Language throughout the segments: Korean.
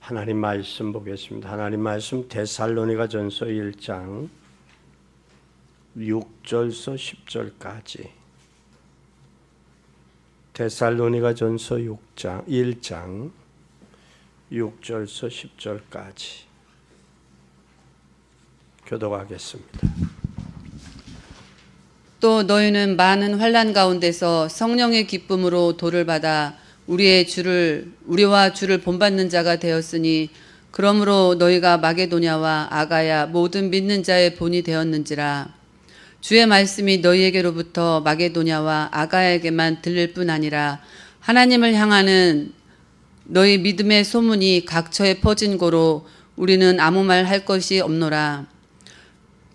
하나님 말씀 보겠습니다. 하나님 말씀 데살로니가전서 1장 6절서 10절까지. 데살로니가전서 1장 6절서 10절까지 교독하겠습니다. 또 너희는 많은 환난 가운데서 성령의 기쁨으로 도를 받아 우리와 주를 본받는 자가 되었으니 그러므로 너희가 마게도냐와 아가야 모든 믿는 자의 본이 되었는지라. 주의 말씀이 너희에게로부터 마게도냐와 아가야에게만 들릴 뿐 아니라 하나님을 향하는 너희 믿음의 소문이 각처에 퍼진 고로 우리는 아무 말 할 것이 없노라.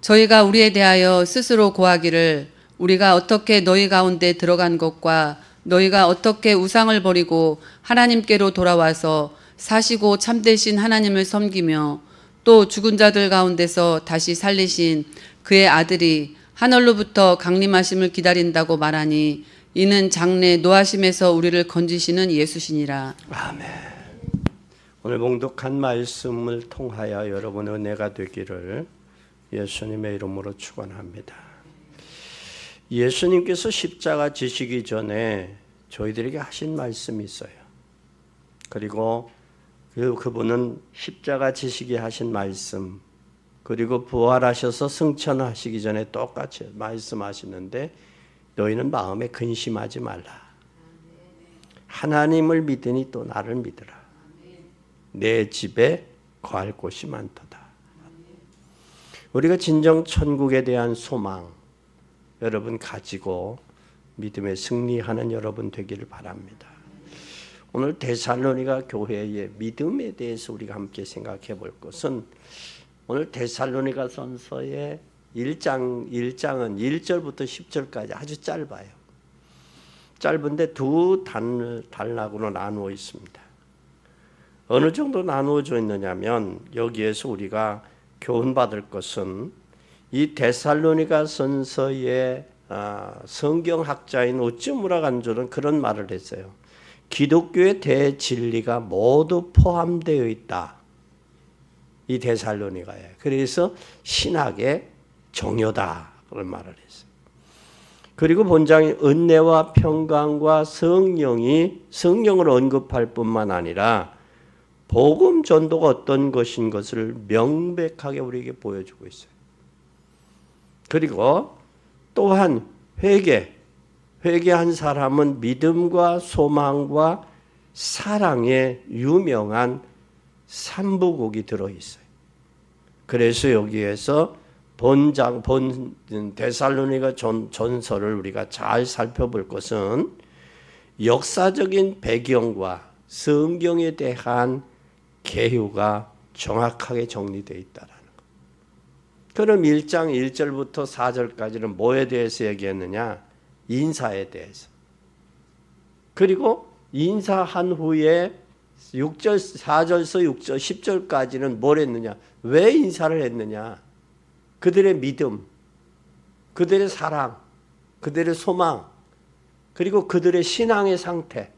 저희가 우리에 대하여 스스로 고하기를 우리가 어떻게 너희 가운데 들어간 것과 너희가 어떻게 우상을 버리고 하나님께로 돌아와서 사시고 참되신 하나님을 섬기며 또 죽은 자들 가운데서 다시 살리신 그의 아들이 하늘로부터 강림하심을 기다린다고 말하니 이는 장래 노하심에서 우리를 건지시는 예수시니라. 아멘. 오늘 봉독한 말씀을 통하여 여러분의 은혜가 되기를 예수님의 이름으로 축원합니다. 예수님께서 십자가 지시기 전에 저희들에게 하신 말씀이 있어요. 그리고 그분은 십자가 지시기 하신 말씀, 그리고 부활하셔서 승천하시기 전에 똑같이 말씀하시는데 너희는 마음에 근심하지 말라. 하나님을 믿으니 또 나를 믿으라. 내 집에 거할 곳이 많도다. 우리가 진정 천국에 대한 소망 여러분 가지고 믿음에 승리하는 여러분 되기를 바랍니다. 오늘 데살로니가 교회의 믿음에 대해서 우리가 함께 생각해 볼 것은 오늘 데살로니가 전서의 1장은 1절부터 10절까지 아주 짧아요. 짧은데 두 단락으로 나누어 있습니다. 어느 정도 나누어져 있느냐면 여기에서 우리가 교훈받을 것은 이 데살로니가 전서의 성경학자인 우츠무라 간조는 그런 말을 했어요. 기독교의 대진리가 모두 포함되어 있다. 이 데살로니가에. 그래서 신학의 정효다. 그런 말을 했어요. 그리고 본장이 은혜와 평강과 성령을 언급할 뿐만 아니라 복음 전도가 어떤 것인 것을 명백하게 우리에게 보여주고 있어요. 그리고 또한 회개한 사람은 믿음과 소망과 사랑에 유명한 3부곡이 들어있어요. 그래서 여기에서 본 데살로니가 전서를 우리가 잘 살펴볼 것은 역사적인 배경과 성경에 대한 개요가 정확하게 정리되어 있다라는 것. 그럼 1장 1절부터 4절까지는 뭐에 대해서 얘기했느냐? 인사에 대해서. 그리고 인사한 후에 6절, 4절서 6절, 10절까지는 뭘 했느냐? 왜 인사를 했느냐? 그들의 믿음, 그들의 사랑, 그들의 소망, 그리고 그들의 신앙의 상태.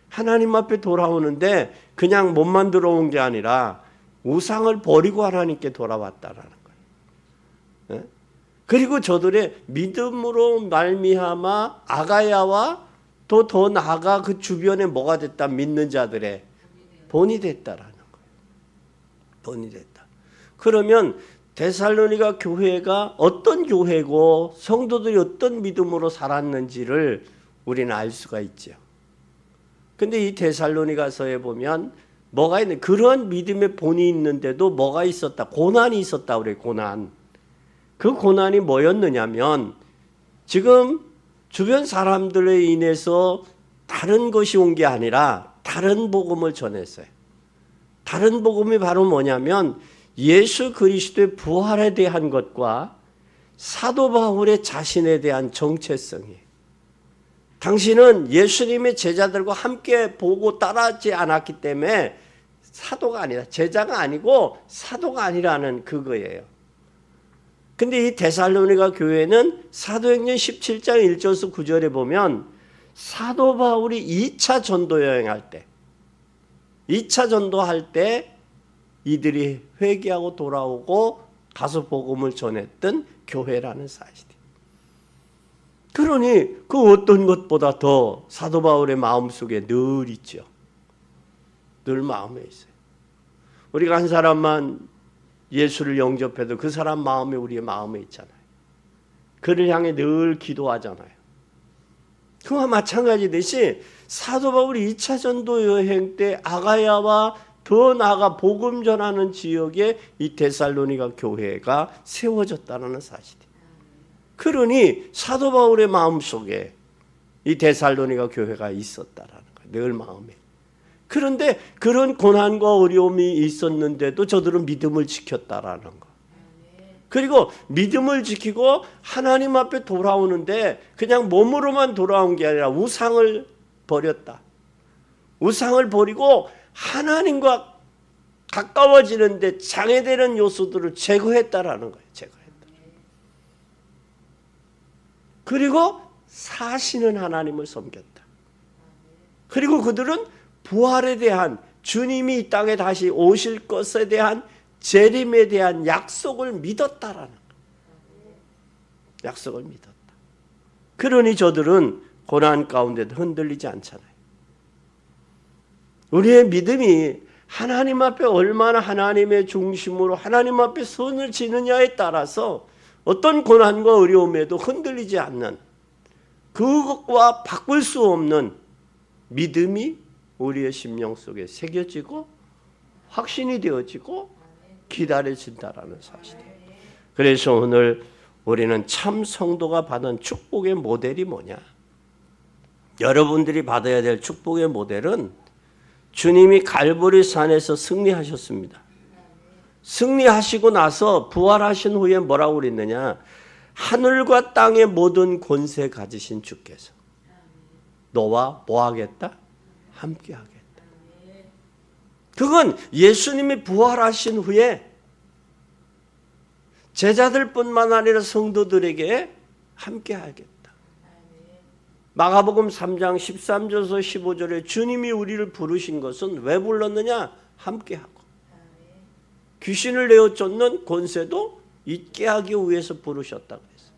하나님 앞에 돌아오는데 그냥 몸만 들어온 게 아니라 우상을 버리고 하나님께 돌아왔다라는 거예요. 그리고 저들의 믿음으로 말미암아 아가야와 또 더 나아가 그 주변에 뭐가 됐다? 믿는 자들의 본이 됐다라는 거예요. 본이 됐다. 그러면 데살로니가 교회가 어떤 교회고 성도들이 어떤 믿음으로 살았는지를 우리는 알 수가 있죠. 근데 이 데살로니가서에 보면 뭐가 있는 그런 믿음의 본이 있는데도 뭐가 있었다? 고난이 있었다 그래. 고난. 그 고난이 뭐였느냐면 지금 주변 사람들에 인해서 다른 것이 온 게 아니라 다른 복음을 전했어요. 다른 복음이 바로 뭐냐면 예수 그리스도의 부활에 대한 것과 사도 바울의 자신에 대한 정체성이에요. 당신은 예수님의 제자들과 함께 보고 따라하지 않았기 때문에 사도가 아니라 제자가 아니고 사도가 아니라는 그거예요. 근데 이 데살로니가 교회는 사도행전 17장 1절에서 9절에 보면 사도 바울이 2차 전도 여행할 때 2차 전도할 때 이들이 회개하고 돌아오고 가서 복음을 전했던 교회라는 사실이. 그러니 그 어떤 것보다 더 사도 바울의 마음속에 늘 있죠. 늘 마음에 있어요. 우리가 한 사람만 예수를 영접해도 그 사람 마음이 우리의 마음에 있잖아요. 그를 향해 늘 기도하잖아요. 그와 마찬가지듯이 사도 바울이 2차 전도 여행 때 아가야와 더 나아가 복음 전하는 지역에 이 데살로니가 교회가 세워졌다는 사실이에요. 그러니 사도 바울의 마음속에 이 데살로니가 교회가 있었다라는 거예요. 늘 마음에. 그런데 그런 고난과 어려움이 있었는데도 저들은 믿음을 지켰다라는 거. 그리고 믿음을 지키고 하나님 앞에 돌아오는데 그냥 몸으로만 돌아온 게 아니라 우상을 버렸다. 우상을 버리고 하나님과 가까워지는데 장애되는 요소들을 제거했다라는 거예요. 제거했다. 그리고 사시는 하나님을 섬겼다. 그리고 그들은 부활에 대한, 주님이 이 땅에 다시 오실 것에 대한, 재림에 대한 약속을 믿었다라는 거예요. 약속을 믿었다. 그러니 저들은 고난 가운데도 흔들리지 않잖아요. 우리의 믿음이 하나님 앞에 얼마나 하나님의 중심으로 하나님 앞에 손을 지느냐에 따라서 어떤 고난과 어려움에도 흔들리지 않는, 그것과 바꿀 수 없는 믿음이 우리의 심령 속에 새겨지고 확신이 되어지고 기다려진다라는 사실이에요. 그래서 오늘 우리는 참 성도가 받은 축복의 모델이 뭐냐? 여러분들이 받아야 될 축복의 모델은 주님이 갈보리 산에서 승리하셨습니다. 승리하시고 나서 부활하신 후에 뭐라고 그랬느냐? 하늘과 땅의 모든 권세 가지신 주께서 너와 뭐 하겠다? 함께 하겠다. 그건 예수님이 부활하신 후에 제자들뿐만 아니라 성도들에게 함께 하겠다. 마가복음 3장 13절에서 15절에 주님이 우리를 부르신 것은 왜 불렀느냐? 함께 하고. 귀신을 내어 쫓는 권세도 있게 하기 위해서 부르셨다고 했어요.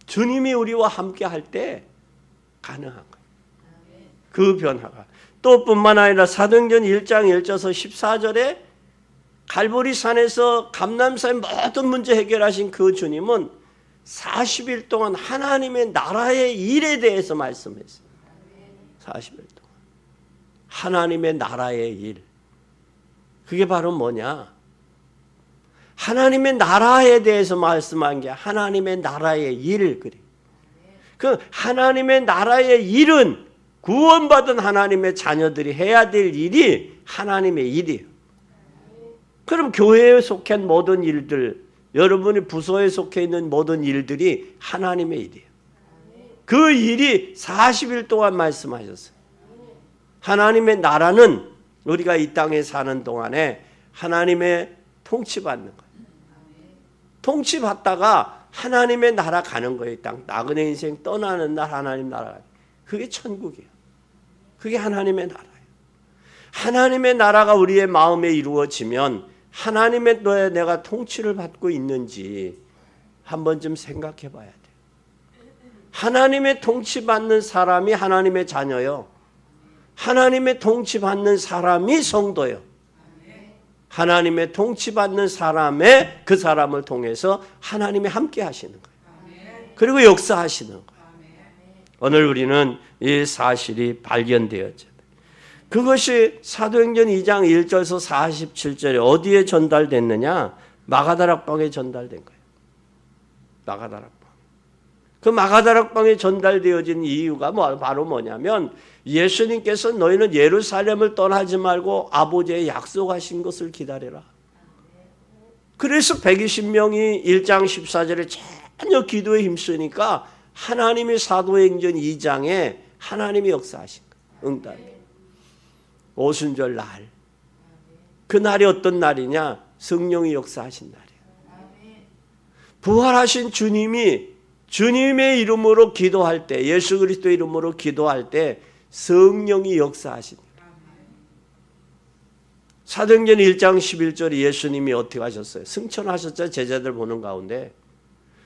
주님이 우리와 함께 할 때 가능한 거예요. 그 변화가. 또 뿐만 아니라 사도행전 1장 1절에서 14절에 갈보리 산에서 감람산의 모든 문제 해결하신 그 주님은 40일 동안 하나님의 나라의 일에 대해서 말씀했어요. 40일 동안. 하나님의 나라의 일. 그게 바로 뭐냐? 하나님의 나라에 대해서 말씀한 게 하나님의 나라의 일. 그래. 그 하나님의 나라의 일은 구원받은 하나님의 자녀들이 해야 될 일이 하나님의 일이에요. 그럼 교회에 속한 모든 일들, 여러분이 부서에 속해 있는 모든 일들이 하나님의 일이에요. 그 일이 40일 동안 말씀하셨어요. 하나님의 나라는 우리가 이 땅에 사는 동안에 하나님의 통치받는 거예요. 통치받다가 하나님의 나라 가는 거예요. 땅 나그네 인생 떠나는 날 하나님 나라. 그게 천국이에요. 그게 하나님의 나라예요. 하나님의 나라가 우리의 마음에 이루어지면 하나님의 너에 내가 통치를 받고 있는지 한 번쯤 생각해 봐야 돼요. 하나님의 통치받는 사람이 하나님의 자녀요. 하나님의 통치받는 사람이 성도요. 하나님의 통치받는 사람의 그 사람을 통해서 하나님이 함께 하시는 거예요. 그리고 역사하시는 거예요. 오늘 우리는 이 사실이 발견되었죠. 그것이 사도행전 2장 1절에서 47절에 어디에 전달됐느냐? 마가다락방에 전달된 거예요. 마가다락방. 그 마가다락방에 전달되어진 이유가 바로 뭐냐면 예수님께서 너희는 예루살렘을 떠나지 말고 아버지의 약속하신 것을 기다려라. 그래서 120명이 1장 14절에 전혀 기도에 힘쓰니까 하나님이 사도행전 2장에 하나님이 역사하신 거예요. 응답이. 오순절 날. 그 날이 어떤 날이냐? 성령이 역사하신 날이에요. 부활하신 주님이 주님의 이름으로 기도할 때, 예수 그리스도의 이름으로 기도할 때 성령이 역사하신 거예요. 사도행전 1장 11절에 예수님이 어떻게 하셨어요? 승천하셨죠. 제자들 보는 가운데.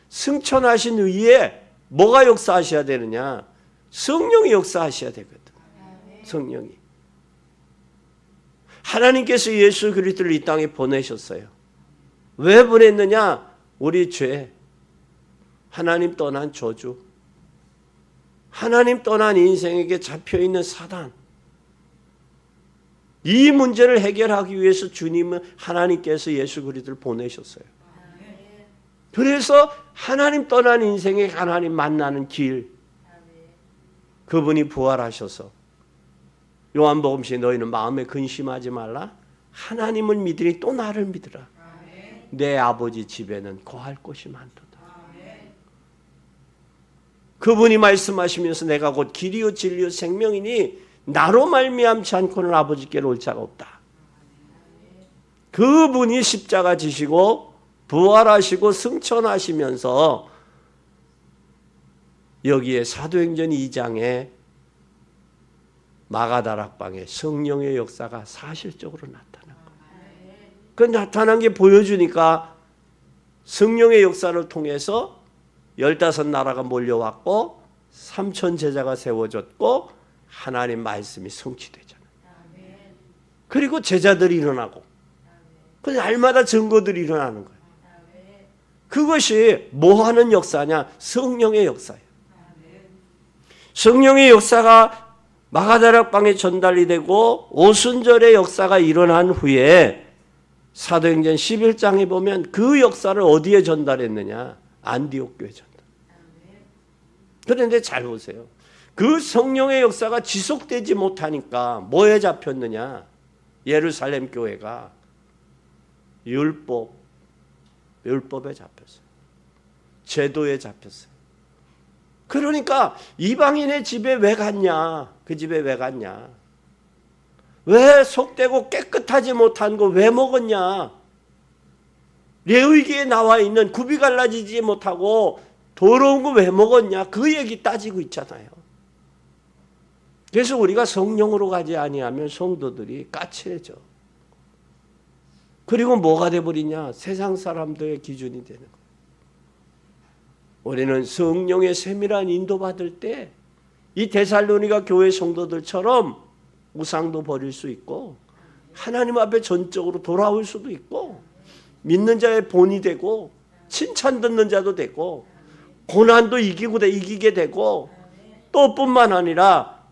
승천하신 후에 뭐가 역사하셔야 되느냐? 성령이 역사하셔야 되거든. 성령이. 하나님께서 예수 그리스도를 이 땅에 보내셨어요. 왜 보냈느냐? 우리 죄, 하나님 떠난 저주, 하나님 떠난 인생에게 잡혀있는 사단, 이 문제를 해결하기 위해서 주님은 하나님께서 예수 그리스도를 보내셨어요. 그래서 하나님 떠난 인생에 하나님 만나는 길, 그분이 부활하셔서 요한복음시에 너희는 마음에 근심하지 말라. 하나님을 믿으니 또 나를 믿으라. 내 아버지 집에는 거할 곳이 많도다. 그분이 말씀하시면서 내가 곧 길이요 진리요 생명이니 나로 말미암지 않고는 아버지께로 올 자가 없다. 그분이 십자가 지시고 부활하시고 승천하시면서 여기에 사도행전 2장에 마가다락방에 성령의 역사가 사실적으로 나타난 거예요. 그 나타난 게 보여주니까 성령의 역사를 통해서 15나라가 몰려왔고 3천 제자가 세워졌고 하나님 말씀이 성취되잖아요. 그리고 제자들이 일어나고 그 날마다 증거들이 일어나는 거예요. 그것이 뭐 하는 역사냐? 성령의 역사예요. 성령의 역사가 마가다락방에 전달이 되고 오순절의 역사가 일어난 후에 사도행전 11장에 보면 그 역사를 어디에 전달했느냐? 안디옥 교회 전달. 그런데 잘 보세요. 그 성령의 역사가 지속되지 못하니까 뭐에 잡혔느냐? 예루살렘 교회가 율법에 잡혔어요. 제도에 잡혔어요. 그러니까 이방인의 집에 왜 갔냐? 그 집에 왜 갔냐? 왜 속되고 깨끗하지 못한 거 왜 먹었냐? 레위기에 나와 있는 굽이 갈라지지 못하고 더러운 거 왜 먹었냐? 그 얘기 따지고 있잖아요. 그래서 우리가 성령으로 가지 아니하면 성도들이 까칠해져. 그리고 뭐가 돼버리냐? 세상 사람들의 기준이 되는 거예요. 우리는 성령의 세밀한 인도받을 때 이 데살로니가 교회 성도들처럼 우상도 버릴 수 있고 하나님 앞에 전적으로 돌아올 수도 있고 믿는 자의 본이 되고 칭찬 듣는 자도 되고 고난도 이기게 되고 또 뿐만 아니라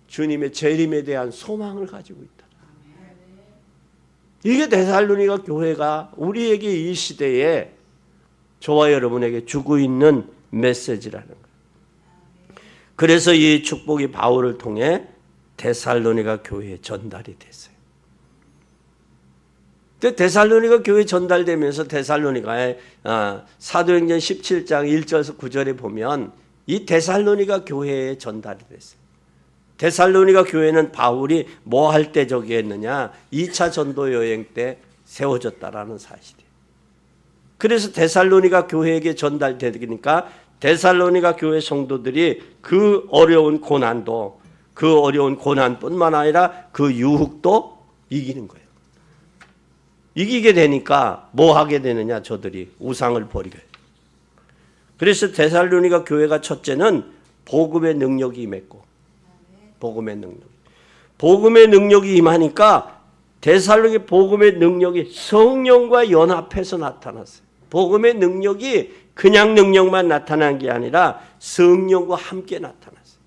주님의 재림에 대한 소망을 가지고 있다. 이게 데살로니가 교회가 우리에게 이 시대에 저와 여러분에게 주고 있는 메시지라는 거예요. 그래서 이 축복이 바울을 통해 데살로니가 교회에 전달이 됐어요. 데살로니가 교회에 전달되면서 데살로니가의 사도행전 17장 1절에서 9절에 보면 이 데살로니가 교회에 전달이 됐어요. 데살로니가 교회는 바울이 뭐 할 때 저기 했느냐? 2차 전도 여행 때 세워졌다라는 사실이에요. 그래서 데살로니가 교회에게 전달되니까 데살로니가 교회 성도들이 그 어려운 고난도 그 어려운 고난뿐만 아니라 그 유혹도 이기는 거예요. 이기게 되니까 뭐 하게 되느냐? 저들이 우상을 버리게 돼요. 그래서 데살로니가 교회가 첫째는 복음의 능력이 임했고 복음의 능력이 임하니까 데살로니가 복음의 능력이 성령과 연합해서 나타났어요. 복음의 능력이 그냥 능력만 나타난 게 아니라 성령과 함께 나타났어요.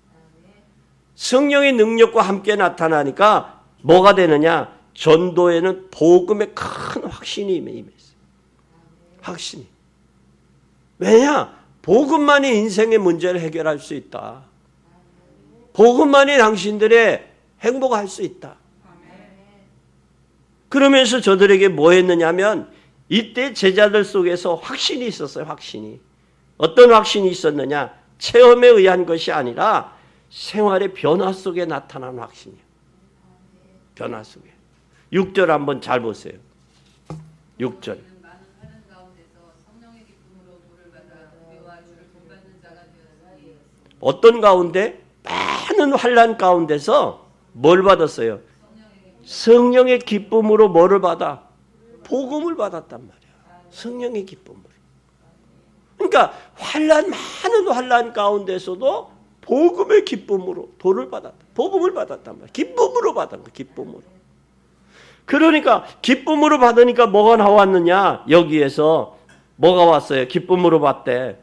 성령의 능력과 함께 나타나니까 뭐가 되느냐? 전도에는 복음의 큰 확신이 임했어요. 확신이. 왜냐? 복음만이 인생의 문제를 해결할 수 있다. 복음만이 당신들의 행복할 수 있다. 그러면서 저들에게 뭐 했느냐면 이때 제자들 속에서 확신이 있었어요. 확신이. 어떤 확신이 있었느냐? 체험에 의한 것이 아니라 생활의 변화 속에 나타난 확신이에요. 변화 속에. 6절 한번 잘 보세요. 6절. 어떤 가운데? 많은 환난 가운데서 뭘 받았어요? 성령의 기쁨으로 뭐를 받아? 복음을 받았단 말이야. 성령의 기쁨으로. 그러니까 많은 환난 가운데서도 복음의 기쁨으로 도를 받았다. 복음을 받았단 말이야. 기쁨으로 받은 거, 기쁨으로. 그러니까 기쁨으로 받으니까 뭐가 나왔느냐? 여기에서 뭐가 왔어요? 기쁨으로 받대.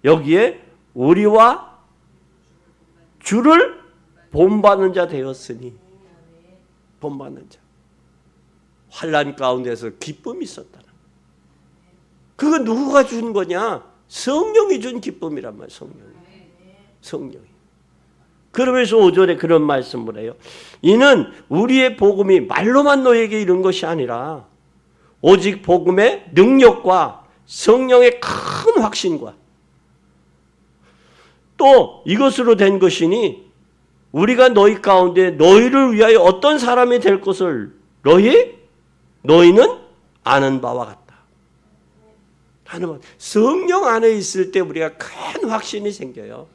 여기에 우리와 주를 본받는 자 되었으니. 본받는 자. 환난 가운데서 기쁨이 있었다는. 그거 누구가 준 거냐? 성령이 준 기쁨이란 말이야. 성령이. 그러면서 5절에 그런 말씀을 해요. 이는 우리의 복음이 말로만 너에게 이른 것이 아니라 오직 복음의 능력과 성령의 큰 확신과 또 이것으로 된 것이니 우리가 너희 가운데 너희를 위하여 어떤 사람이 될 것을 너희는 아는 바와 같다. 성령 안에 있을 때 우리가 큰 확신이 생겨요.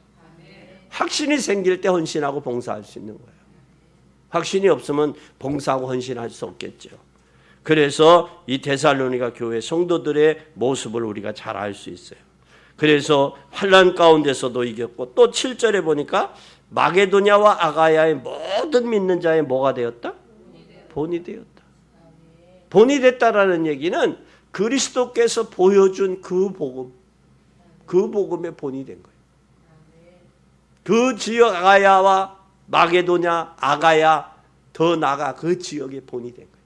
확신이 생길 때 헌신하고 봉사할 수 있는 거예요. 확신이 없으면 봉사하고 헌신할 수 없겠죠. 그래서 이 데살로니가 교회 성도들의 모습을 우리가 잘 알 수 있어요. 그래서 환난 가운데서도 이겼고 또 7절에 보니까 마게도냐와 아가야의 모든 믿는 자의 뭐가 되었다? 본이 되었다. 본이 됐다라는 얘기는 그리스도께서 보여준 그 복음의 본이 된 거예요. 그 지역 아가야와 마게도냐, 아가야 더 나아가 그 지역의 본이 된 거예요.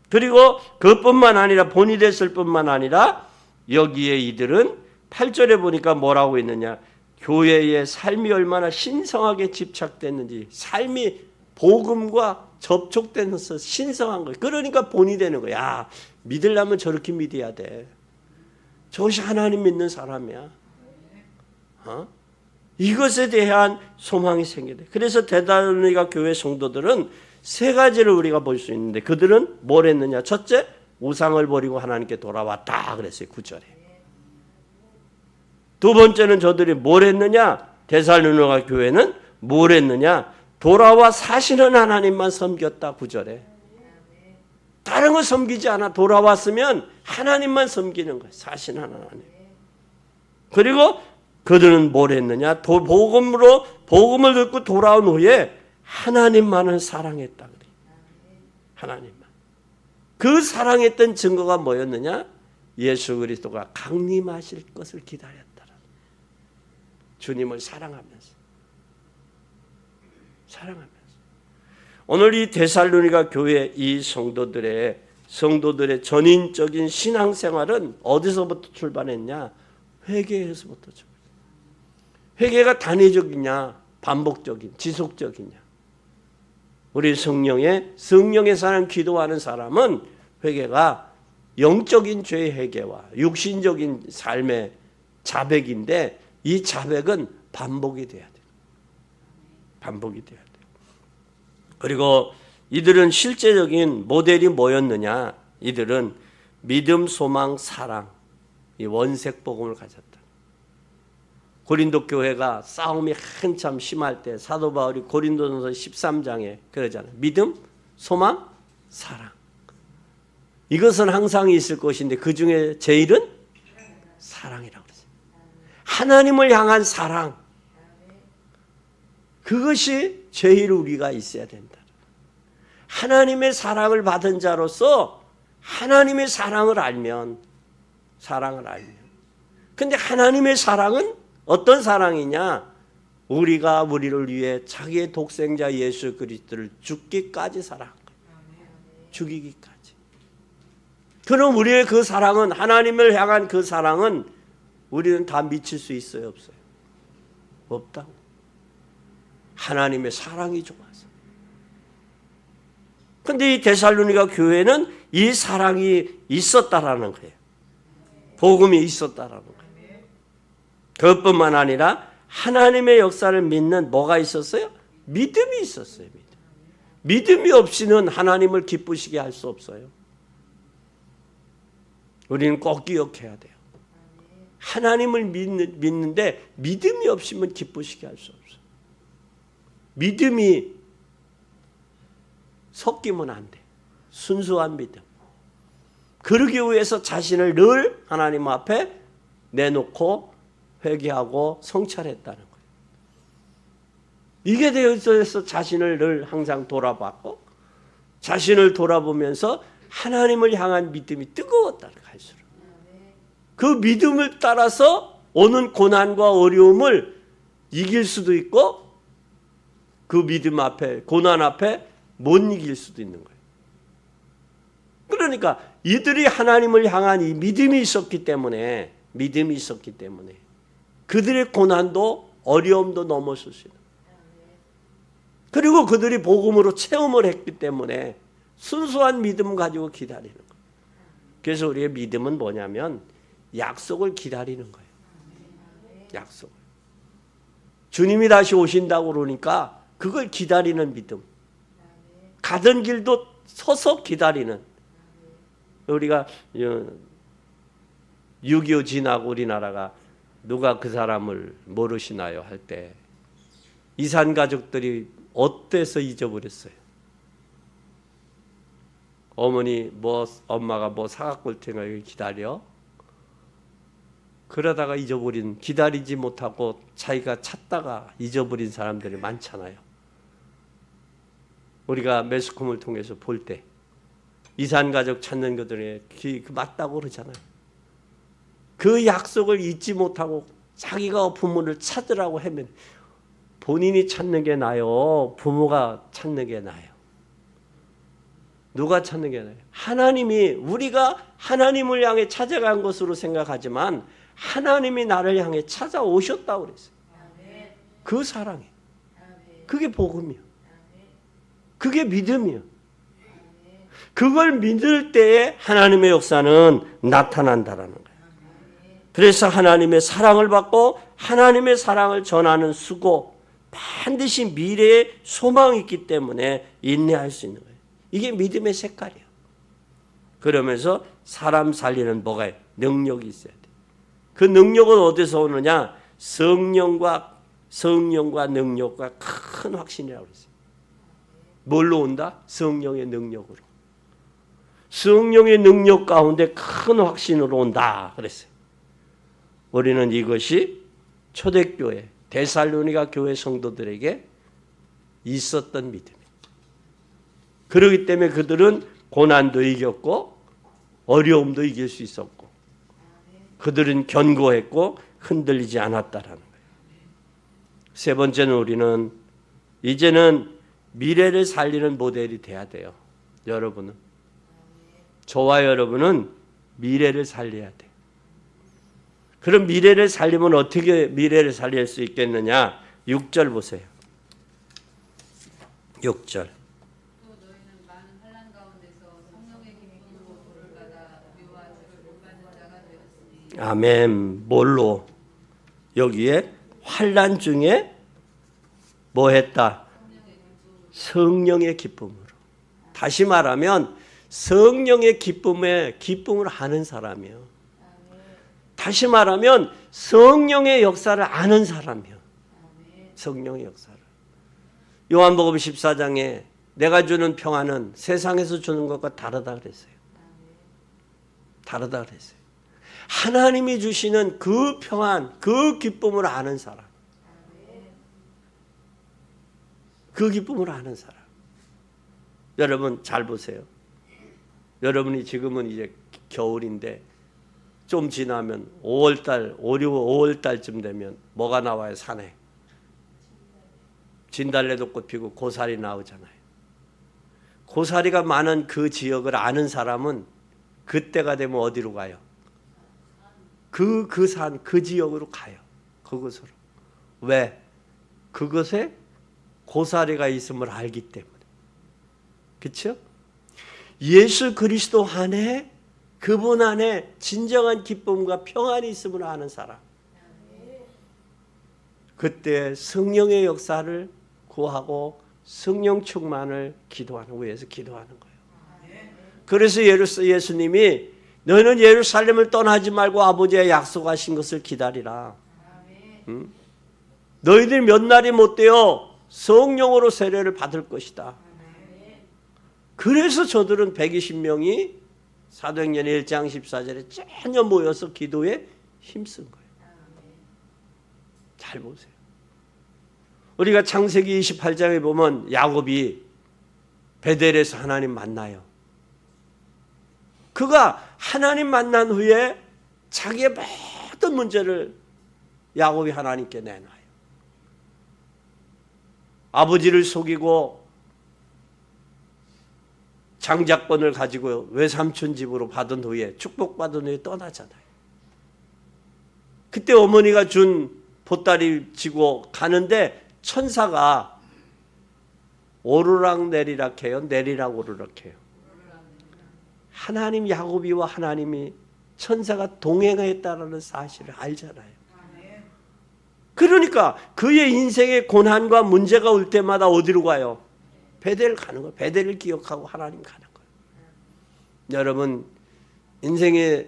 그리고 그뿐만 아니라 본이 됐을 뿐만 아니라 여기에 이들은 8절에 보니까 뭐라고 있느냐? 교회의 삶이 얼마나 신성하게 집착됐는지 삶이 복음과 접촉되면서 신성한 거예요. 그러니까 본이 되는 거야. 야, 믿으려면 저렇게 믿어야 돼. 저것이 하나님 믿는 사람이야. 이것에 대한 소망이 생겨야 돼. 그래서 데살로니가 교회 성도들은 세 가지를 우리가 볼 수 있는데 그들은 뭘 했느냐? 첫째, 우상을 버리고 하나님께 돌아왔다 그랬어요. 9절에. 두 번째는 저들이 뭘 했느냐? 데살로니가 교회는 뭘 했느냐? 돌아와 사시는 하나님만 섬겼다. 9절에. 다른 거 섬기지 않아. 돌아왔으면 하나님만 섬기는 거예요. 사시는 하나님. 그리고 그들은 뭘 했느냐? 복음을 듣고 돌아온 후에 하나님만을 사랑했다 그래. 하나님만. 그 사랑했던 증거가 뭐였느냐? 예수 그리스도가 강림하실 것을 기다렸다. 주님을 사랑하면서. 오늘 이 데살로니가 교회 이 성도들의 전인적인 신앙생활은 어디서부터 출발했냐? 회개에서부터 출발. 회개가 단회적이냐, 반복적인, 지속적이냐? 우리 성령의 사람 기도하는 사람은 회개가 영적인 죄의 회개와 육신적인 삶의 자백인데 이 자백은 반복이 돼야 돼요. 반복이 돼야 돼요. 그리고 이들은 실제적인 모델이 뭐였느냐? 이들은 믿음, 소망, 사랑, 이 원색 복음을 가졌다. 고린도 교회가 싸움이 한참 심할 때 사도 바울이 고린도전서 13장에 그러잖아요. 믿음, 소망, 사랑. 이것은 항상 있을 것인데 그 중에 제일은 사랑이라고 그러죠. 하나님을 향한 사랑. 그것이 제일 우리가 있어야 된다. 하나님의 사랑을 받은 자로서 하나님의 사랑을 알면 근데 하나님의 사랑은 어떤 사랑이냐? 우리가 우리를 위해 자기의 독생자 예수 그리스도를 죽기까지 사랑한 거예요. 죽이기까지. 그럼 우리의 그 사랑은 하나님을 향한 그 사랑은 우리는 다 미칠 수 있어요? 없어요? 없다고. 하나님의 사랑이 좋아서. 근데 이 데살로니가 교회는 이 사랑이 있었다라는 거예요. 복음이 있었다라는 거예요. 그것뿐만 아니라 하나님의 역사를 믿는 뭐가 있었어요? 믿음이 있었어요. 믿음이 없이는 하나님을 기쁘시게 할 수 없어요. 우리는 꼭 기억해야 돼요. 하나님을 믿는데 믿음이 없으면 기쁘시게 할 수 없어요. 믿음이 섞이면 안 돼. 순수한 믿음. 그러기 위해서 자신을 늘 하나님 앞에 내놓고 회개하고 성찰했다는 거예요. 이게 되어서 자신을 늘 항상 돌아봤고 자신을 돌아보면서 하나님을 향한 믿음이 뜨거웠다는 거예요. 갈수록. 그 믿음을 따라서 오는 고난과 어려움을 이길 수도 있고 그 믿음 앞에 고난 앞에 못 이길 수도 있는 거예요. 그러니까 이들이 하나님을 향한 이 믿음이 있었기 때문에 그들의 고난도 어려움도 넘어설 수 있는. 그리고 그들이 복음으로 체험을 했기 때문에 순수한 믿음 가지고 기다리는 거예요. 그래서 우리의 믿음은 뭐냐면 약속을 기다리는 거예요. 약속. 주님이 다시 오신다고 그러니까 그걸 기다리는 믿음. 가던 길도 서서 기다리는. 우리가 6.25 지나고 우리나라가 누가 그 사람을 모르시나요? 할 때 이산 가족들이 어때서 잊어버렸어요? 어머니 엄마가 사갖고 올 테니까 여기 기다려. 그러다가 잊어버린, 기다리지 못하고 자기가 찾다가 잊어버린 사람들이 많잖아요. 우리가 매스컴을 통해서 볼 때 이산 가족 찾는 것들이 맞다고 그러잖아요. 그 약속을 잊지 못하고 자기가 부모를 찾으라고 하면 본인이 찾는 게 나아요? 부모가 찾는 게 나아요? 누가 찾는 게 나아요? 하나님이, 우리가 하나님을 향해 찾아간 것으로 생각하지만 하나님이 나를 향해 찾아오셨다고 그랬어요. 그 사랑이. 그게 복음이요. 그게 믿음이요. 그걸 믿을 때에 하나님의 역사는 나타난다라는 거예요. 그래서 하나님의 사랑을 받고 하나님의 사랑을 전하는 수고, 반드시 미래에 소망이 있기 때문에 인내할 수 있는 거예요. 이게 믿음의 색깔이에요. 그러면서 사람 살리는 뭐가 있어요? 능력이 있어야 돼요. 그 능력은 어디서 오느냐? 성령과 능력과 큰 확신이라고 그랬어요. 뭘로 온다? 성령의 능력으로. 성령의 능력 가운데 큰 확신으로 온다 그랬어요. 우리는 이것이 초대교회 데살로니가 교회 성도들에게 있었던 믿음이에요. 그렇기 때문에 그들은 고난도 이겼고 어려움도 이길 수 있었고 그들은 견고했고 흔들리지 않았다라는 거예요. 세 번째는 우리는 이제는 미래를 살리는 모델이 돼야 돼요. 여러분은. 저와 여러분은 미래를 살려야 돼요. 그럼 미래를 살리면 어떻게 미래를 살릴 수 있겠느냐? 6절 보세요. 6절. 또 너희는 많은 환난 가운데서 성령의 기쁨으로 도를 받아 우리와 주를 본받는 자가 되었으니. 아멘. 뭘로? 여기에 환난 중에 뭐 했다? 성령의 기쁨으로. 다시 말하면 성령의 기쁨을 아는 사람이요. 다시 말하면 성령의 역사를 아는 사람이요. 성령의 역사를. 요한복음 14장에 내가 주는 평안은 세상에서 주는 것과 다르다 그랬어요. 다르다 그랬어요. 하나님이 주시는 그 평안, 그 기쁨을 아는 사람. 그 기쁨을 아는 사람. 여러분 잘 보세요. 여러분이 지금은 이제 겨울인데 좀 지나면 5월달, 5월달쯤 되면 뭐가 나와요? 산에. 진달래도 꽃 피고 고사리 나오잖아요. 고사리가 많은 그 지역을 아는 사람은 그때가 되면 어디로 가요? 그 산, 그 지역으로 가요. 그곳으로. 왜? 그것에 고사리가 있음을 알기 때문에. 그렇죠? 예수 그리스도 안에 그분 안에 진정한 기쁨과 평안이 있음을 아는 사람. 그때 성령의 역사를 구하고 성령 충만을 위해서 기도하는 거예요. 그래서 예수님이 너희는 예루살렘을 떠나지 말고 아버지의 약속하신 것을 기다리라. 응? 너희들 몇 날이 못 되어 성령으로 세례를 받을 것이다. 그래서 저들은 120명이 사도행전 1장 14절에 전혀 모여서 기도에 힘쓴 거예요. 잘 보세요. 우리가 창세기 28장에 보면 야곱이 베델에서 하나님 만나요. 그가 하나님 만난 후에 자기의 모든 문제를 야곱이 하나님께 내놔요. 아버지를 속이고 장자권을 가지고 외삼촌 집으로 받은 후에 축복받은 후에 떠나잖아요. 그때 어머니가 준 보따리 지고 가는데 천사가 오르락 내리락 해요. 내리락 오르락 해요. 하나님 야곱이와 하나님이 천사가 동행했다라는 사실을 알잖아요. 그러니까 그의 인생의 고난과 문제가 올 때마다 어디로 가요? 베델 가는 거예요. 베델을 기억하고 하나님 가는 거예요. 여러분 인생에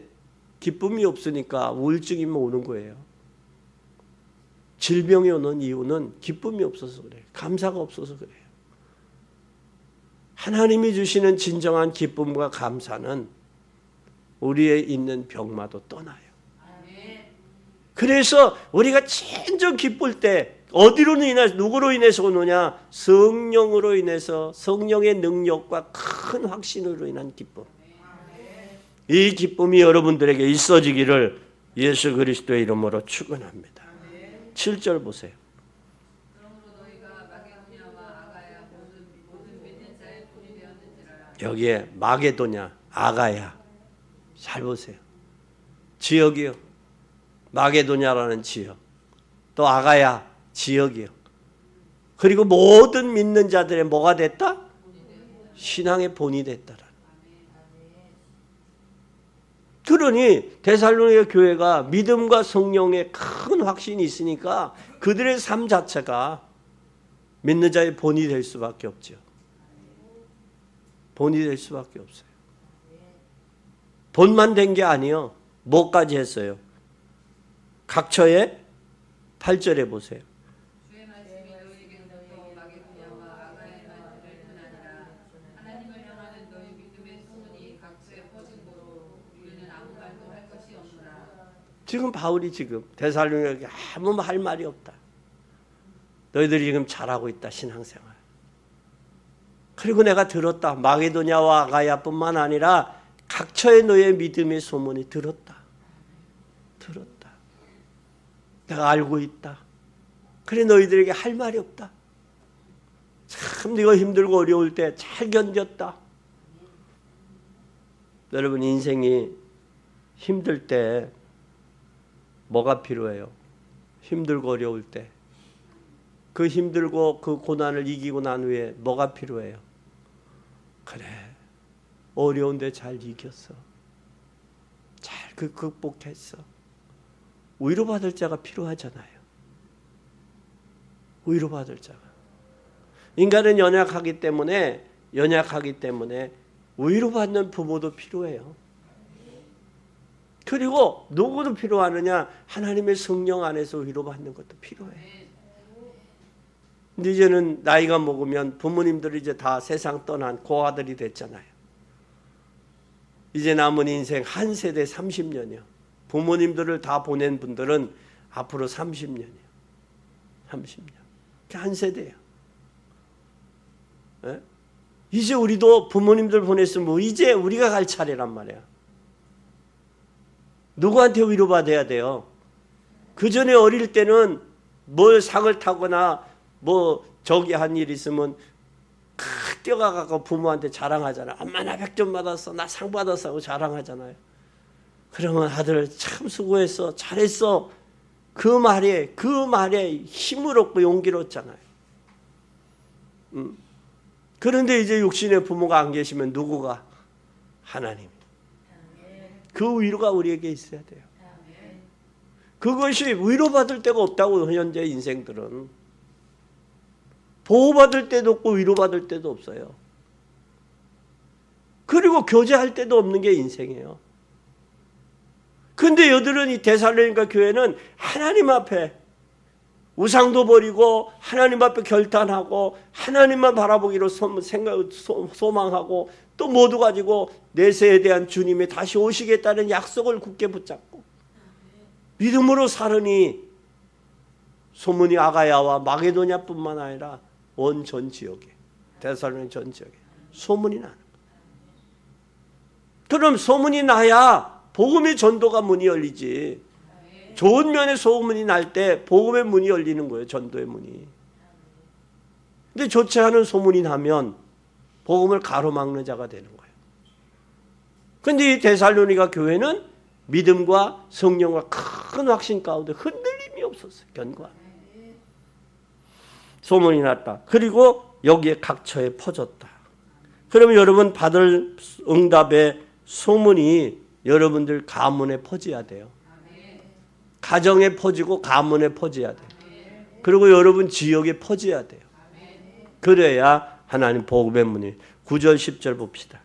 기쁨이 없으니까 우울증이 오는 거예요. 질병이 오는 이유는 기쁨이 없어서 그래요. 감사가 없어서 그래요. 하나님이 주시는 진정한 기쁨과 감사는 우리의 있는 병마도 떠나요. 그래서 우리가 진정 기쁠 때 어디로 인해서 누구로 인해서 오느냐? 성령으로 인해서 성령의 능력과 큰 확신으로 인한 기쁨. 이 기쁨이 여러분들에게 있어지기를 예수 그리스도의 이름으로 축원합니다. 7절 보세요. 여기에 마게도냐, 아가야. 잘 보세요. 지역이요. 마게도냐라는 지역. 또 아가야 지역이요. 그리고 모든 믿는 자들의 뭐가 됐다? 신앙의 본이 됐다라. 그러니 데살로니가 교회가 믿음과 성령의 큰 확신이 있으니까 그들의 삶 자체가 믿는 자의 본이 될 수밖에 없죠. 본이 될 수밖에 없어요. 본만 된 게 아니요. 뭐까지 했어요? 각처에 8절에 보세요. 주의 말씀이 너희에게로부터 마게도냐와 아가야에만 들을 뿐 아니라 하나님을 향하는 너희 믿음의 소문이 각처에 퍼진 고로 우리는 아무 말도 할 것이 없노라. 지금 바울이 지금 데살로니가에게 아무 할 말이 없다. 너희들이 지금 잘하고 있다 신앙생활. 그리고 내가 들었다. 마게도냐와 아가야뿐만 아니라 각처에 너의 믿음의 소문이 들었다. 내가 알고 있다. 그래 너희들에게 할 말이 없다. 참 네가 힘들고 어려울 때 잘 견뎠다. 여러분 인생이 힘들 때 뭐가 필요해요? 힘들고 어려울 때. 그 힘들고 그 고난을 이기고 난 후에 뭐가 필요해요? 그래 어려운데 잘 이겼어. 잘 극복했어. 위로받을 자가 필요하잖아요. 위로받을 자가. 인간은 연약하기 때문에 위로받는 부모도 필요해요. 그리고 누구도 필요하느냐? 하나님의 성령 안에서 위로받는 것도 필요해. 근데 이제는 나이가 먹으면 부모님들이 이제 다 세상 떠난 고아들이 됐잖아요. 이제 남은 인생 한 세대 30년이요. 부모님들을 다 보낸 분들은 앞으로 30년이요. 30년. 한 세대예요. 네? 이제 우리도 부모님들 보냈으면 이제 우리가 갈 차례란 말이야. 누구한테 위로받아야 돼요? 그 전에 어릴 때는 뭘 상을 타거나 뭐 저기 한 일 있으면 뛰어가고 부모한테 자랑하잖아요. 엄마 나 100점 받았어. 나 상 받았어 하고 자랑하잖아요. 그러면 아들 참 수고했어. 잘했어. 그 말에 힘을 얻고 용기를 얻잖아요. 그런데 이제 육신의 부모가 안 계시면 누구가? 하나님. 그 위로가 우리에게 있어야 돼요. 그것이 위로받을 데가 없다고 현재 인생들은. 보호받을 때도 없고 위로받을 때도 없어요. 그리고 교제할 때도 없는 게 인생이에요. 근데 여들은 이 데살로니가 교회는 하나님 앞에 우상도 버리고 하나님 앞에 결단하고 하나님만 바라보기로 소망하고 또 모두 가지고 내세에 대한 주님의 다시 오시겠다는 약속을 굳게 붙잡고 믿음으로 살으니 소문이 아가야와 마게도냐뿐만 아니라 온 전 지역에, 데살로니가 전 지역에 소문이 나는 거예요. 그럼 소문이 나야 복음의 전도가 문이 열리지. 좋은 면에 소문이 날 때 복음의 문이 열리는 거예요. 전도의 문이. 근데 좋지 않은 소문이 나면 복음을 가로막는 자가 되는 거예요. 근데 이 데살로니가 교회는 믿음과 성령과 큰 확신 가운데 흔들림이 없었어요. 견고한. 소문이 났다. 그리고 여기에 각처에 퍼졌다. 그러면 여러분 받을 응답의 소문이 여러분들 가문에 퍼져야 돼요. 가정에 퍼지고 가문에 퍼져야 돼요. 그리고 여러분 지역에 퍼져야 돼요. 그래야 하나님 복음의 문이 9절 10절 봅시다.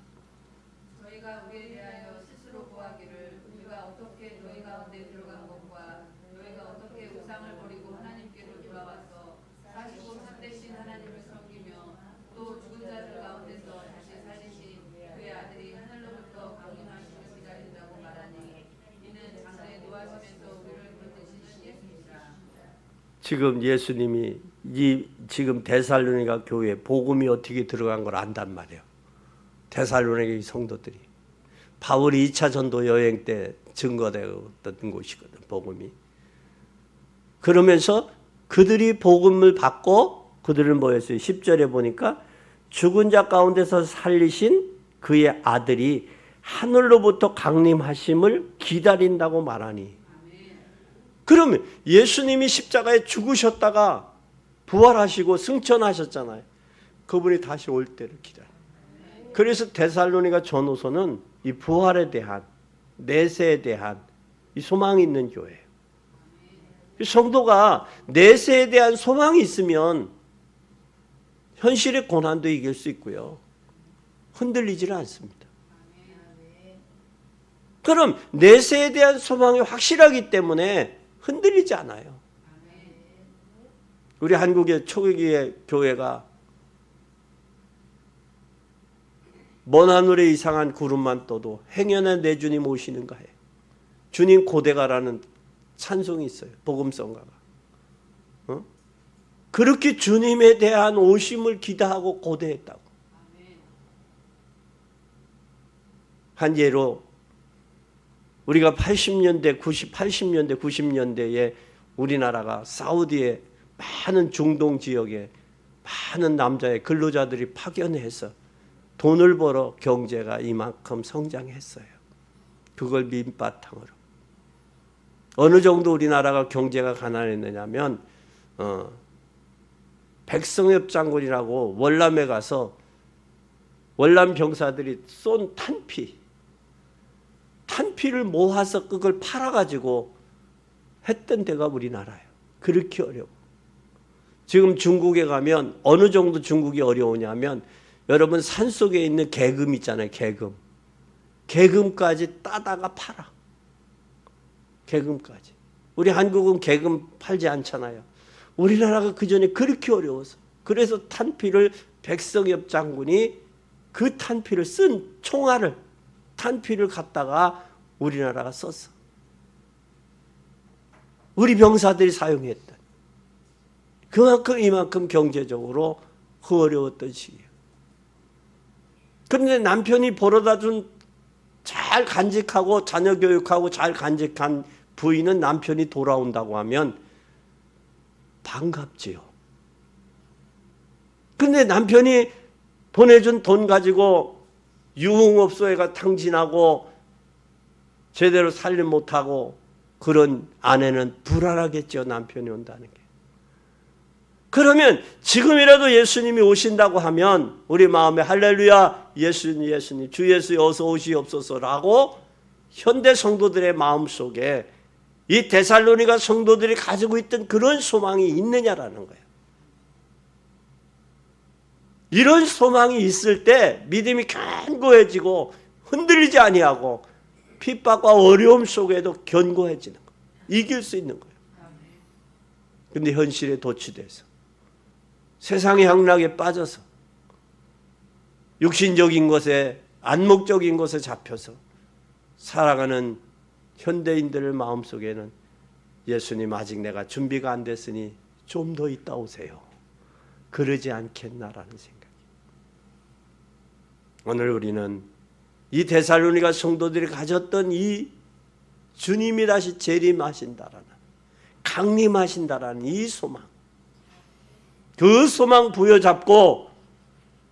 너희가 우리에 대하여 스스로 고하기를 우리가 어떻게 너희 가운데 들어간 것과 너희가 어떻게 우상을 버리고 하나님께로 돌아와서 사시고 참되신 하나님을 섬기며 또 죽은 자들 가운데서 다시 살리신 그의 아들이 하늘로부터 강림하심을 기다린다고 말하니 이는 장래에 노하시면서 우리를 건지시는 예수니라. 지금 예수님이 지금 데살로니가 교회에 복음이 어떻게 들어간 걸 안단 말이에요. 데살로니가 성도들이 바울이 2차 전도 여행 때 증거되었던 곳이거든, 복음이. 그러면서 그들이 복음을 받고 그들은 뭐였어요? 10절에 보니까 죽은 자 가운데서 살리신 그의 아들이 하늘로부터 강림하심을 기다린다고 말하니. 그러면 예수님이 십자가에 죽으셨다가 부활하시고 승천하셨잖아요. 그분이 다시 올 때를 기다려요. 그래서 데살로니가 전후서는 이 부활에 대한, 내세에 대한 이 소망이 있는 교회예요. 성도가 내세에 대한 소망이 있으면 현실의 고난도 이길 수 있고요. 흔들리지는 않습니다. 그럼 내세에 대한 소망이 확실하기 때문에 흔들리지 않아요. 우리 한국의 초기의 교회가 먼 하늘에 이상한 구름만 떠도 행여나 내 주님 오시는가 해. 주님 고대가라는 찬송이 있어요. 복음성가가. 그렇게 주님에 대한 오심을 기대하고 고대했다고. 한 예로 우리가 80년대, 90년대에 우리나라가 사우디에 많은 중동 지역에 많은 남자의 근로자들이 파견해서 돈을 벌어 경제가 이만큼 성장했어요. 그걸 밑바탕으로. 어느 정도 우리나라가 경제가 가난했느냐면 백성엽 장군이라고 월남에 가서 월남 병사들이 쏜 탄피를 모아서 그걸 팔아가지고 했던 데가 우리나라예요. 그렇게 어려워. 지금 중국에 가면 어느 정도 중국이 어려우냐면 여러분 산속에 있는 개금 있잖아요. 개금까지 따다가 팔아. 개금까지. 우리 한국은 개금 팔지 않잖아요. 우리나라가 그전에 그렇게 어려워서. 그래서 탄피를 백성엽 장군이 그 탄피를 쓴 총알을 탄피를 갖다가 우리나라가 썼어. 우리 병사들이 사용했던. 그만큼 이만큼 경제적으로 어려웠던 시기예요. 그런데 남편이 벌어다 준 잘 간직하고 자녀 교육하고 잘 간직한 부인은 남편이 돌아온다고 하면 반갑지요. 그런데 남편이 보내준 돈 가지고 유흥업소에가 탕진하고 제대로 살림 못하고 그런 아내는 불안하겠죠. 남편이 온다는 게. 그러면 지금이라도 예수님이 오신다고 하면 우리 마음에 할렐루야 예수님 주 예수 어서 오시옵소서라고 현대 성도들의 마음속에 이 데살로니가 성도들이 가지고 있던 그런 소망이 있느냐라는 거예요. 이런 소망이 있을 때 믿음이 견고해지고 흔들리지 아니하고 핍박과 어려움 속에도 견고해지는 거예요. 이길 수 있는 거예요. 근데 현실에 도취돼서 세상의 향락에 빠져서 육신적인 것에 안목적인 것에 잡혀서 살아가는 현대인들의 마음속에는 예수님 아직 내가 준비가 안 됐으니 좀 더 있다 오세요. 그러지 않겠나라는 생각이. 오늘 우리는 이 데살로니가 성도들이 가졌던 이 주님이 다시 재림하신다라는, 강림하신다라는 이 소망, 그 소망 부여잡고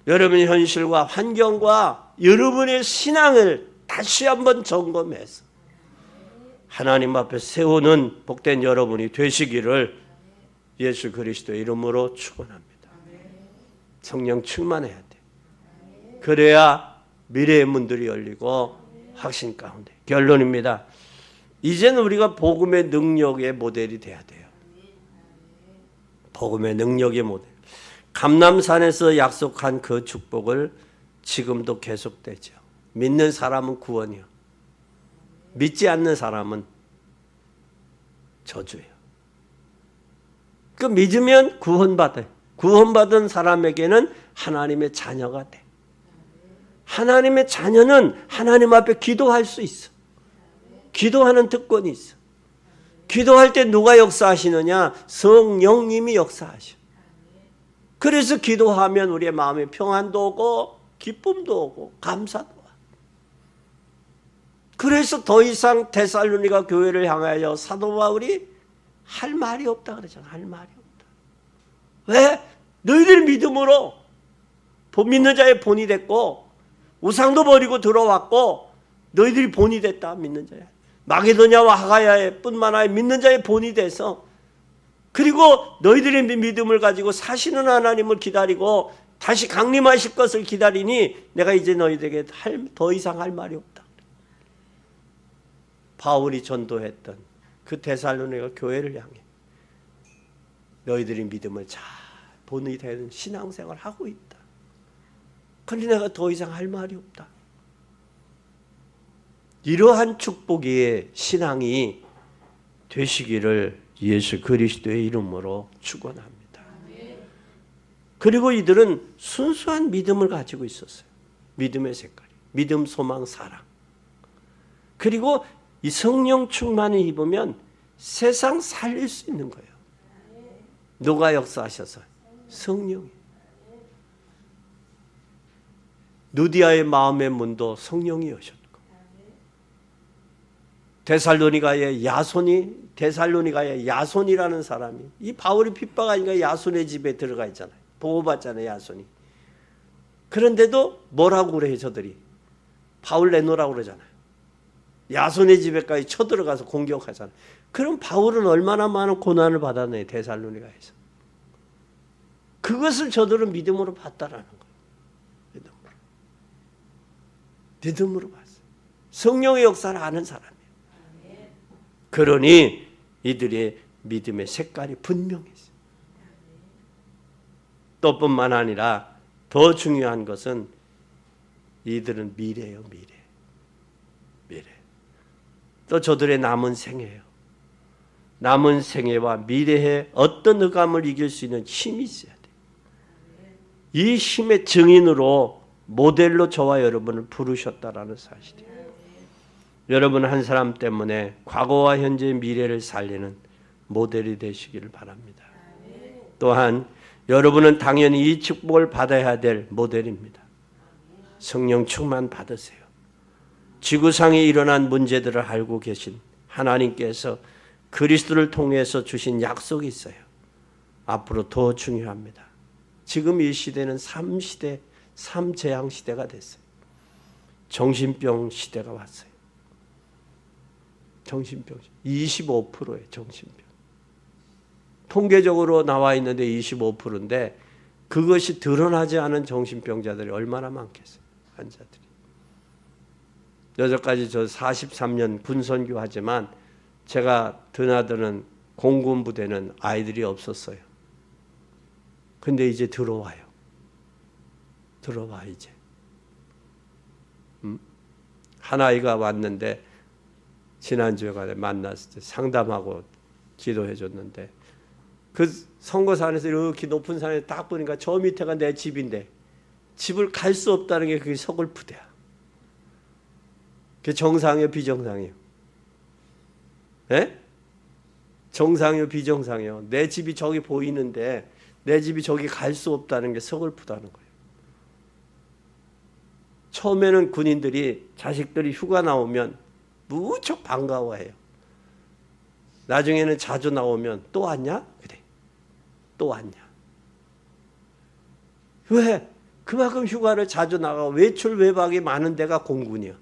여러분의 현실과 환경과 여러분의 신앙을 다시 한번 점검해서 하나님 앞에 세우는 복된 여러분이 되시기를 예수 그리스도의 이름으로 축원합니다. 성령 충만해야 돼. 그래야 미래의 문들이 열리고 확신 가운데. 결론입니다. 이제는 우리가 복음의 능력의 모델이 돼야 돼요. 복음의 능력의 모델. 감람산에서 약속한 그 축복을 지금도 계속되죠. 믿는 사람은 구원이요. 믿지 않는 사람은 저주예요. 그 믿으면 구원받아요. 구원받은 사람에게는 하나님의 자녀가 돼. 하나님의 자녀는 하나님 앞에 기도할 수 있어. 기도하는 특권이 있어. 기도할 때 누가 역사하시느냐? 성령님이 역사하셔. 그래서 기도하면 우리의 마음에 평안도 오고 기쁨도 오고 감사도 와. 그래서 더 이상 데살로니가 교회를 향하여 사도 바울이 할 말이 없다 그러잖아. 할 말이 없다. 왜? 너희들 믿음으로 믿는 자의 본이 됐고 우상도 버리고 들어왔고 너희들이 본이 됐다. 믿는 자야. 마게도냐와 하가야의 뿐만 아니라 믿는 자의 본이 돼서 그리고 너희들의 믿음을 가지고 사시는 하나님을 기다리고 다시 강림하실 것을 기다리니 내가 이제 너희들에게 더 이상 할 말이 없다. 바울이 전도했던 그 데살로니가 교회를 향해 너희들의 믿음을 잘 본이 되는 신앙생활을 하고 있다. 그런데 내가 더 이상 할 말이 없다. 이러한 축복의 신앙이 되시기를 예수 그리스도의 이름으로 축원합니다. 그리고 이들은 순수한 믿음을 가지고 있었어요. 믿음의 색깔, 믿음, 소망, 사랑. 그리고 이 성령 충만을 입으면 세상 살릴 수 있는 거예요. 누가 역사하셔서? 성령이. 누디아의 마음의 문도 성령이 여셨고 데살로니가의 야손이라는 사람이 이 바울이 핍박하니까 야손의 집에 들어가 있잖아요. 보호받잖아요. 야손이. 그런데도 뭐라고 그래요 저들이? 바울 내놓으라고 그러잖아요. 야손의 집에까지 쳐들어가서 공격하잖아요. 그럼 바울은 얼마나 많은 고난을 받았나요? 데살로니가에서. 그것을 저들은 믿음으로 봤다라는 거예요. 믿음으로 봤어요. 성령의 역사를 아는 사람이에요. 그러니 이들의 믿음의 색깔이 분명했어요. 또 뿐만 아니라 더 중요한 것은 이들은 미래예요. 미래. 또 저들의 남은 생애예요. 남은 생애와 미래의 어떤 흑암을 이길 수 있는 힘이 있어야 돼요. 이 힘의 증인으로 모델로 저와 여러분을 부르셨다라는 사실이에요. 여러분 한 사람 때문에 과거와 현재의 미래를 살리는 모델이 되시기를 바랍니다. 또한 여러분은 당연히 이 축복을 받아야 될 모델입니다. 성령 충만 받으세요. 지구상에 일어난 문제들을 알고 계신 하나님께서 그리스도를 통해서 주신 약속이 있어요. 앞으로 더 중요합니다. 지금 이 시대는 3시대, 3재앙 시대가 됐어요. 정신병 시대가 왔어요. 정신병 25%예요. 정신병. 통계적으로 나와 있는데 25%인데 그것이 드러나지 않은 정신병자들이 얼마나 많겠어요. 환자들이. 여기까지 저 43년 군선교 하지만 제가 드나드는 공군 부대는 아이들이 없었어요. 근데 이제 들어와요. 들어와 이제. 한 아이가 왔는데 지난주에 만났을 때 상담하고 기도해 줬는데 그 선거산에서 이렇게 높은 산에 딱 보니까 저 밑에가 내 집인데 집을 갈 수 없다는 게 그게 서글프대요. 그게 정상이요, 비정상이요? 예? 정상이요, 비정상이요? 내 집이 저기 보이는데 내 집이 저기 갈 수 없다는 게 서글프다는 거예요. 처음에는 군인들이 자식들이 휴가 나오면 무척 반가워해요. 나중에는 자주 나오면 또 왔냐? 그래. 또 왔냐? 왜? 그만큼 휴가를 자주 나가고 외출 외박이 많은 데가 공군이야.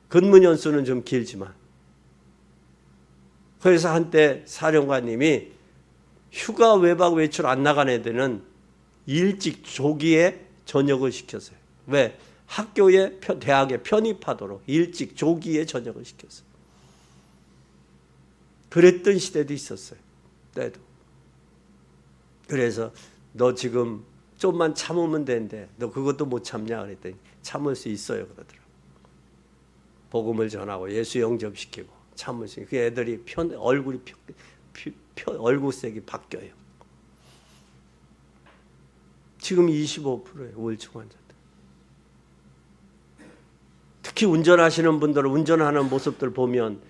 근무 연수는 좀 길지만. 그래서 한때 사령관님이 휴가 외박 외출 안 나간 애들은 일찍 조기에 전역을 시켰어요. 왜? 학교에 대학에 편입하도록 일찍 조기에 전역을 시켰어요. 그랬던 시대도 있었어요. 때도. 그래서 너 지금 좀만 참으면 되는데 너 그것도 못 참냐 그랬더니 참을 수 있어요 그러더라고. 복음을 전하고 예수 영접시키고 참을 수 있어요. 그 애들이 얼굴이 얼굴색이 바뀌어요. 지금 25%예요 우울증 환자들. 특히 운전하시는 분들은 운전하는 모습들 보면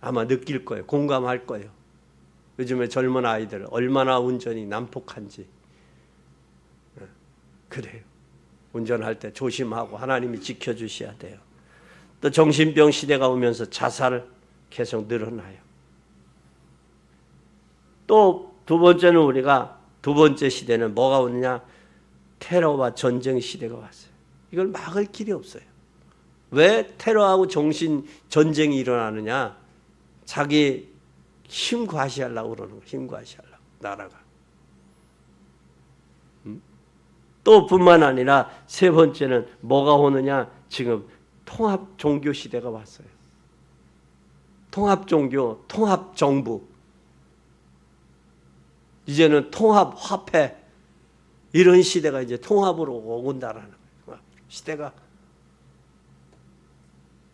아마 느낄 거예요. 공감할 거예요. 요즘에 젊은 아이들 얼마나 운전이 난폭한지. 그래요. 운전할 때 조심하고 하나님이 지켜주셔야 돼요. 또 정신병 시대가 오면서 자살 계속 늘어나요. 또 두 번째는 우리가 두 번째 시대는 뭐가 오느냐? 테러와 전쟁 시대가 왔어요. 이걸 막을 길이 없어요. 왜 테러하고 전쟁이 일어나느냐? 자기 힘 과시하려고 그러는 거예요. 힘 과시하려고 나라가. 또 뿐만 아니라 세 번째는 뭐가 오느냐? 지금 통합 종교 시대가 왔어요. 통합 종교, 통합 정부. 이제는 통합 화폐 이런 시대가 이제 통합으로 온다라는 거예요. 시대가.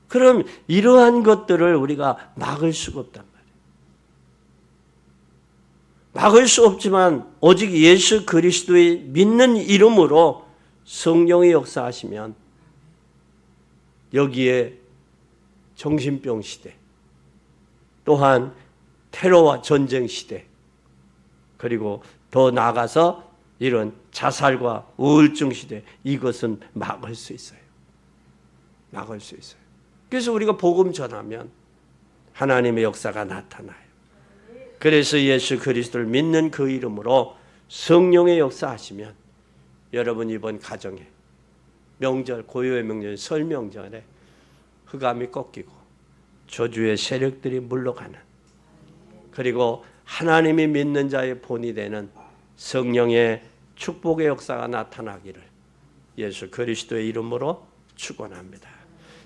그럼 이러한 것들을 우리가 막을 수가 없단 말이에요. 막을 수 없지만 오직 예수 그리스도의 믿는 이름으로 성령의 역사하시면 여기에 정신병 시대, 또한 테러와 전쟁 시대, 그리고 더 나아가서 이런 자살과 우울증 시대, 이것은 막을 수 있어요. 막을 수 있어요. 그래서 우리가 복음 전하면 하나님의 역사가 나타나요. 그래서 예수 그리스도를 믿는 그 이름으로 성령의 역사하시면 여러분 이번 가정에 명절, 고요의 명절, 설 명절에 흑암이 꺾이고 저주의 세력들이 물러가는, 그리고 하나님이 믿는 자의 본이 되는 성령의 축복의 역사가 나타나기를 예수 그리스도의 이름으로 축원합니다.